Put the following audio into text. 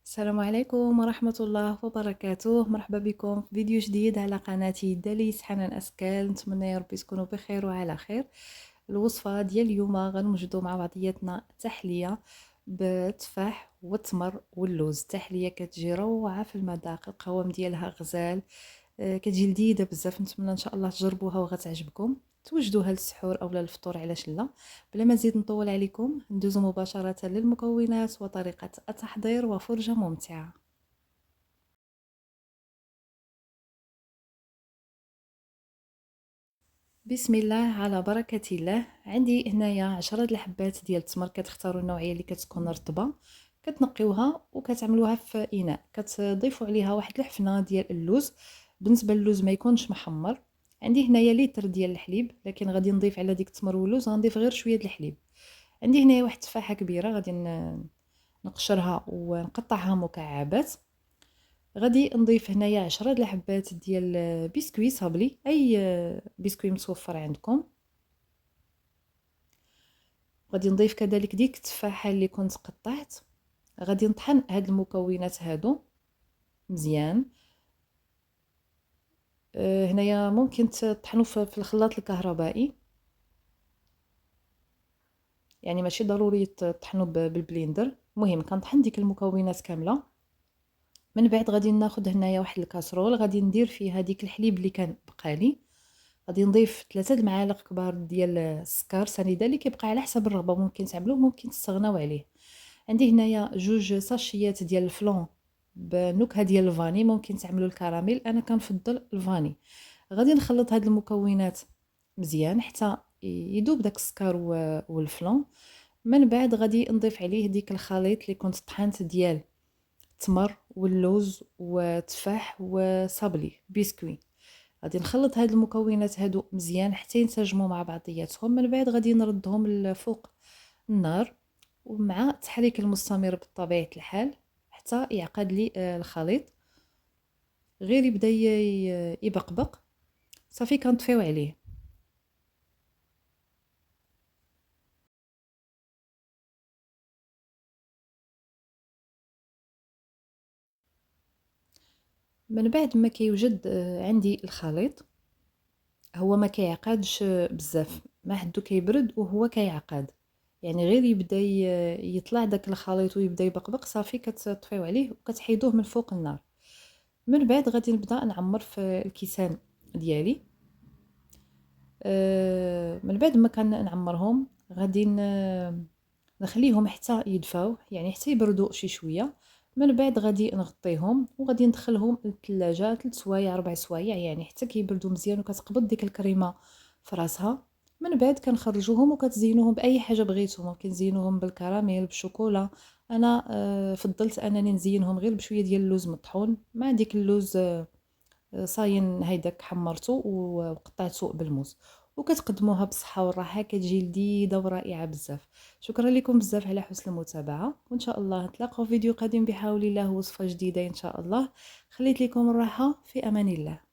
السلام عليكم ورحمة الله وبركاته. مرحبا بكم في فيديو جديد على قناتي داليس حنان أسكال. نتمنى يا ربي تكونوا بخير وعلى خير. الوصفة ديال اليوم غنوجدوا مع بعضياتنا تحلية بالتفاح والتمر واللوز. تحلية كتجي روعة في المذاق، القوام ديالها غزال، كتجي لذيذة بزاف. نتمنى ان شاء الله تجربوها وغتعجبكم، توجدوها للسحور اولا للفطور، علاش لا. بلا ما نزيد نطول عليكم، ندوزو مباشرة للمكونات وطريقة التحضير وفرجة ممتعة. بسم الله على بركة الله. عندي هنايا 10 د الحبات ديال التمر. كتختاروا النوعية اللي كتكون رطبة، كتنقيوها وكتعملوها في اناء. كتضيفوا عليها واحد الحفنه ديال اللوز. بالنسبه للوز ما يكونش محمر. عندي هنايا لتر ديال الحليب، لكن غادي نضيف على ديك التمر واللوز غنضيف غير شويه د الحليب. عندي هنايا واحد التفاحه كبيره، غادي نقشرها ونقطعها مكعبات. غادي نضيف هنايا 10 د الحبات ديال بسكوي صابلي، اي بسكوي متوفر عندكم. غادي نضيف كذلك ديك التفاحه اللي كنت قطعت. غادي نطحن هاد المكونات هادو مزيان. هنايا ممكن تطحنوا في الخلاط الكهربائي، يعني ماشي ضروري تطحنوا بالبليندر. المهم كنطحن ديك المكونات كامله. من بعد غادي ناخذ هنايا واحد الكاسرول، غادي ندير فيها ديك الحليب اللي كان بقالي. غادي نضيف 3 المعالق كبار ديال السكر سنيده اللي كيبقى على حسب الرغبه، ممكن تعملوه ممكن تستغناو عليه. عندي هنايا 2 ساشيات ديال الفلون بنكهه ديال الفاني، ممكن تعملوا الكراميل، انا كنفضل الفاني. غادي نخلط هاد المكونات مزيان حتى يذوب داك السكر والفلون. من بعد غادي نضيف عليه ديك الخليط اللي كنت طحنت ديال التمر واللوز وتفاح وصابلي بسكوي. غادي نخلط هاد المكونات هادو مزيان حتى ينسجموا مع بعضياتهم. من بعد غادي نردهم لفوق النار، ومع التحريك المستمر بطبيعة الحال حتى يعقد لي الخليط. غير يبدا يبقبق صافي كنطفيو عليه. من بعد ما كيوجد عندي الخليط، هو ما كيعقدش بزاف، ما حدو كيبرد وهو كيعقد، يعني غير يبدا يطلع داك الخليط ويبدا يبقبق صافي كتطفيو عليه وكتحيدوه من فوق النار. من بعد غادي نبدا نعمر في الكيسان ديالي. من بعد ما كنعمرهم غادي نخليهم حتى يدفاو، يعني حتى يبردوا شي شويه. من بعد غادي نغطيهم وغادي ندخلهم للثلاجه 3 سوايع 4 سوايع، يعني حتى كيبردوا مزيان وكتقبض ديك الكريمه في راسها. من بعد كنخرجوهم وكتزينوهم باي حاجه بغيتو، ممكن تزينوهم بالكراميل بالشوكولا. انا فضلت انني نزينهم غير بشويه ديال اللوز مطحون مع ديك اللوز صاين هيداك حمرته وقطعته بالموس. وكتقدموها بالصحه والراحه، كتجي لذيذه ورائعه بزاف. شكرا لكم بزاف على حسن المتابعه، وان شاء الله نتلاقاو في فيديو قادم بحول الله، وصفه جديده ان شاء الله. خليت لكم الراحه، في امان الله.